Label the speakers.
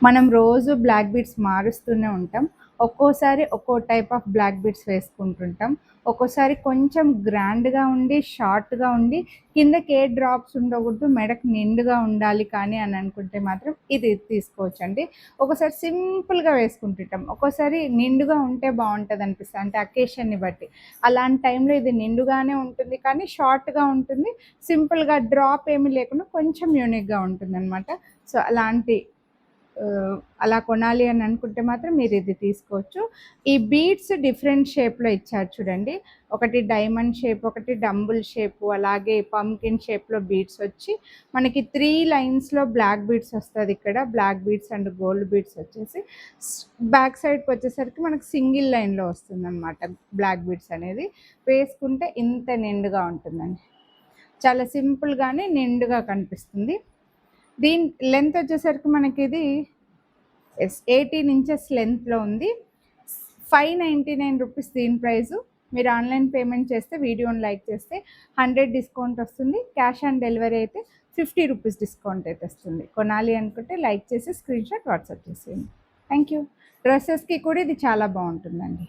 Speaker 1: మనం రోజు black beads మారుస్తూనే ఉంటాం. ఒక్కోసారి ఒక్కో టైప్ ఆఫ్ బ్లాక్ బీడ్స్ వేసుకుంటుంటాం. ఒక్కోసారి కొంచెం గ్రాండ్‌గా ఉండి, షార్ట్‌గా ఉండి, కిందకి ఏ డ్రాప్స్ ఉండకూడదు, మెడకు నిండుగా ఉండాలి కానీ అని అనుకుంటే మాత్రం ఇది తీసుకోవచ్చండి. ఒక్కోసారి సింపుల్‌గా వేసుకుంటుంటాం. ఒక్కోసారి నిండుగా ఉంటే బావుంటదనిపిస్తది. అంటే అకేషన్‌ని బట్టి. అలాంటి టైంలో ఇది నిండుగానే ఉంటుంది కానీ షార్ట్‌గా ఉంటుంది. సింపుల్‌గా డ్రాప్ ఏమీ లేకుండా కొంచెం యూనిక్‌గా ఉంటుందనమాట. సో, అలా కొనాలి అని అనుకుంటే మాత్రం మీరు ఇది తీసుకోవచ్చు. ఈ బీడ్స్ డిఫరెంట్ షేప్‌లో ఇచ్చారు చూడండి. ఒకటి డైమండ్ షేప్, ఒకటి డంబుల్ షేపు, అలాగే పంకిన్ షేప్‌లో బీడ్స్ వచ్చి మనకి 3 లైన్స్‌లో బ్లాక్ బీడ్స్ వస్తది ఇక్కడ. Black beads and gold beads వచ్చేసి బ్యాక్ సైడ్‌కి వచ్చేసరికి మనకు సింగిల్ లైన్‌లో వస్తుందనమాట బ్లాక్ బీడ్స్ అనేది. వేసుకుంటే ఇంత నిండుగా ఉంటుందండి. చాలా సింపుల్‌గానే నిండుగా కనిపిస్తుంది. దీని లెంత్ వచ్చేసరికి మనకిది 18 ఇంచెస్ లెంత్‌లో ఉంది. 599 రూపీస్ దీని ప్రైజు. మీరు ఆన్‌లైన్ పేమెంట్ చేస్తే, వీడియోని లైక్ చేస్తే 100 డిస్కౌంట్ వస్తుంది. క్యాష్ ఆన్ డెలివరీ అయితే 50 రూపీస్ డిస్కౌంట్ అయితే వస్తుంది. కొనాలి అనుకుంటే లైక్ చేసి స్క్రీన్‌షాట్ వాట్సాప్ చేసేయండి. Thank you. డ్రెసెస్‌కి కూడా ఇది చాలా బావుంటుందండి.